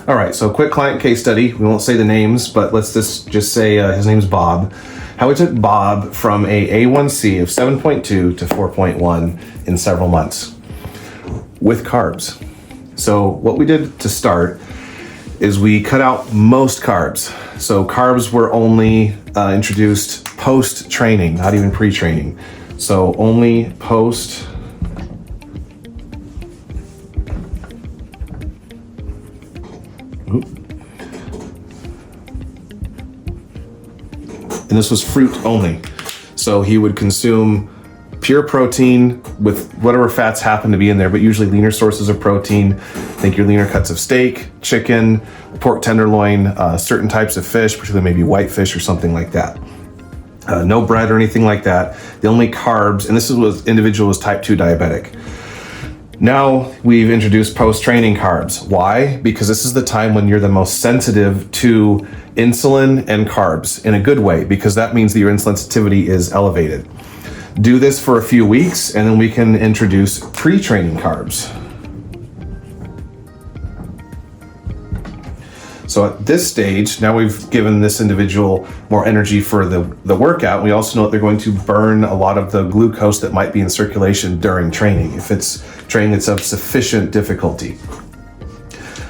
All right, so quick client case study. We won't say the names, but let's just say his name's Bob. How we took Bob from a A1C of 7.2 to 4.1 in several months with carbs. So what we did to start is we cut out most carbs. So carbs were only introduced post-training, not even pre-training. So only post and this was fruit only. So he would consume pure protein with whatever fats happen to be in there, but usually leaner sources of protein. Think your leaner cuts of steak, chicken, pork tenderloin, certain types of fish, particularly maybe whitefish or something like that. No bread or anything like that. The only carbs, and this was individual was type 2 diabetic. Now we've introduced post-training carbs. Why? Because this is the time when you're the most sensitive to insulin and carbs in a good way, because that means that your insulin sensitivity is elevated. Do this for a few weeks, and then we can introduce pre-training carbs. So at this stage, now we've given this individual more energy for the workout. We also know that they're going to burn a lot of the glucose that might be in circulation during training, if it's training that's of sufficient difficulty.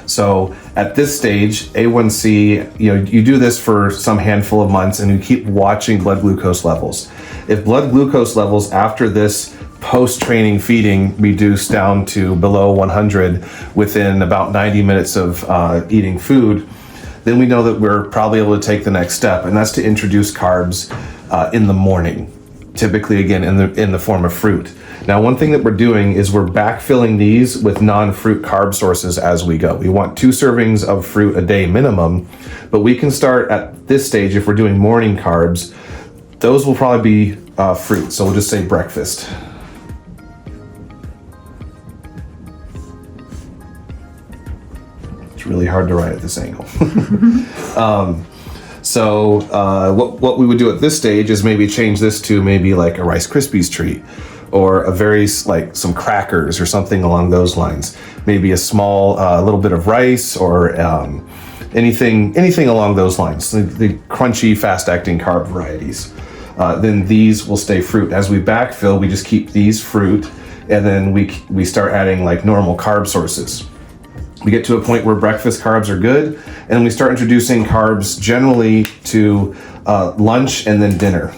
So at this stage, A1C, you do this for some handful of months and you keep watching blood glucose levels. If blood glucose levels after this post-training feeding reduce down to below 100 within about 90 minutes of eating food, then we know that we're probably able to take the next step, and that's to introduce carbs in the morning, typically again in the form of fruit. Now, one thing that we're doing is we're backfilling these with non-fruit carb sources as we go. We want 2 servings of fruit a day minimum, but we can start at this stage if we're doing morning carbs. Those will probably be fruit, so we'll just say breakfast. It's really hard to write at this angle. What we would do at this stage is maybe change this to maybe like a Rice Krispies treat, or a very some crackers or something along those lines. Maybe a small little bit of rice or anything along those lines. The crunchy, fast-acting carb varieties. Then these will stay fruit. As we backfill, we just keep these fruit, and then we start adding like normal carb sources. We get to a point where breakfast carbs are good, and we start introducing carbs generally to lunch and then dinner.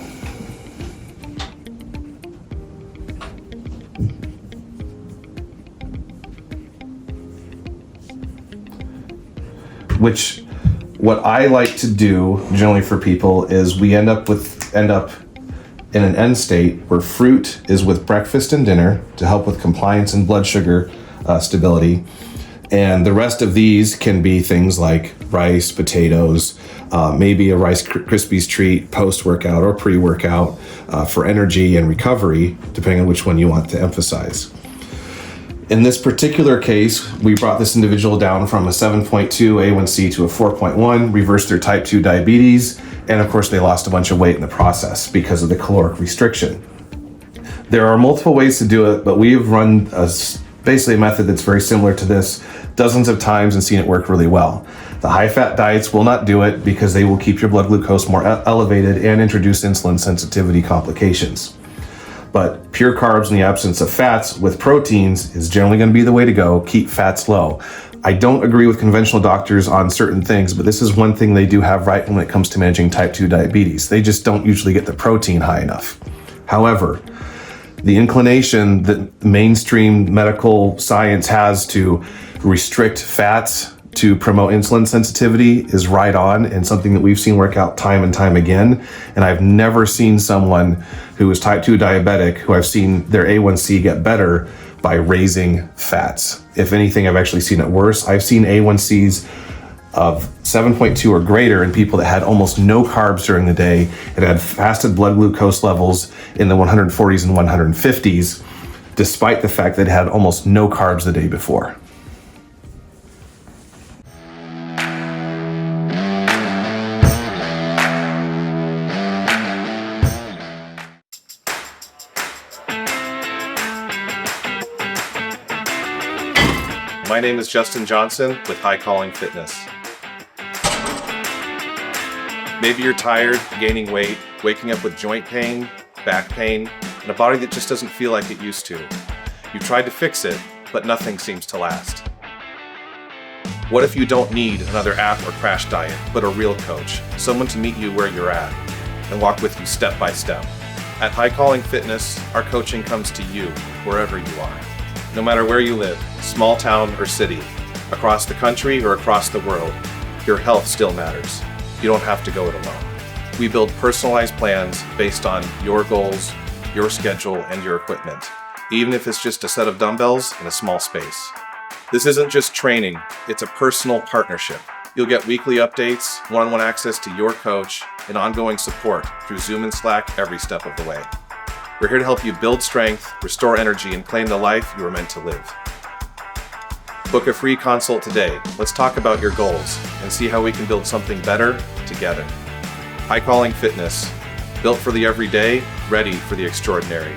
What I like to do generally for people is we end up in an end state where fruit is with breakfast and dinner to help with compliance and blood sugar stability. And the rest of these can be things like rice, potatoes, maybe a Rice Krispies treat post-workout or pre-workout for energy and recovery, depending on which one you want to emphasize. In this particular case, we brought this individual down from a 7.2 A1C to a 4.1, reversed their type 2 diabetes, and of course they lost a bunch of weight in the process because of the caloric restriction. There are multiple ways to do it, but we've run basically a method that's very similar to this dozens of times and seen it work really well. The high-fat diets will not do it because they will keep your blood glucose more elevated and introduce insulin sensitivity complications. But pure carbs in the absence of fats with proteins is generally going to be the way to go. Keep fats low. I don't agree with conventional doctors on certain things, but this is one thing they do have right when it comes to managing type 2 diabetes. They just don't usually get the protein high enough. However, the inclination that mainstream medical science has to restrict fats to promote insulin sensitivity is right on, and something that we've seen work out time and time again. And I've never seen someone who is type 2 diabetic who I've seen their A1C get better by raising fats. If anything, I've actually seen it worse. I've seen A1Cs of 7.2 or greater in people that had almost no carbs during the day and had fasted blood glucose levels in the 140s and 150s, despite the fact that it had almost no carbs the day before. My name is Justin Johnson with High Calling Fitness. Maybe you're tired, gaining weight, waking up with joint pain, back pain, and a body that just doesn't feel like it used to. You've tried to fix it, but nothing seems to last. What if you don't need another app or crash diet, but a real coach, someone to meet you where you're at and walk with you step by step? At High Calling Fitness, our coaching comes to you wherever you are. No matter where you live, small town or city, across the country or across the world, your health still matters. You don't have to go it alone. We build personalized plans based on your goals, your schedule, and your equipment, even if it's just a set of dumbbells in a small space. This isn't just training, it's a personal partnership. You'll get weekly updates, one-on-one access to your coach, and ongoing support through Zoom and Slack every step of the way. We're here to help you build strength, restore energy, and claim the life you were meant to live. Book a free consult today. Let's talk about your goals and see how we can build something better together. High Calling Fitness, built for the everyday, ready for the extraordinary.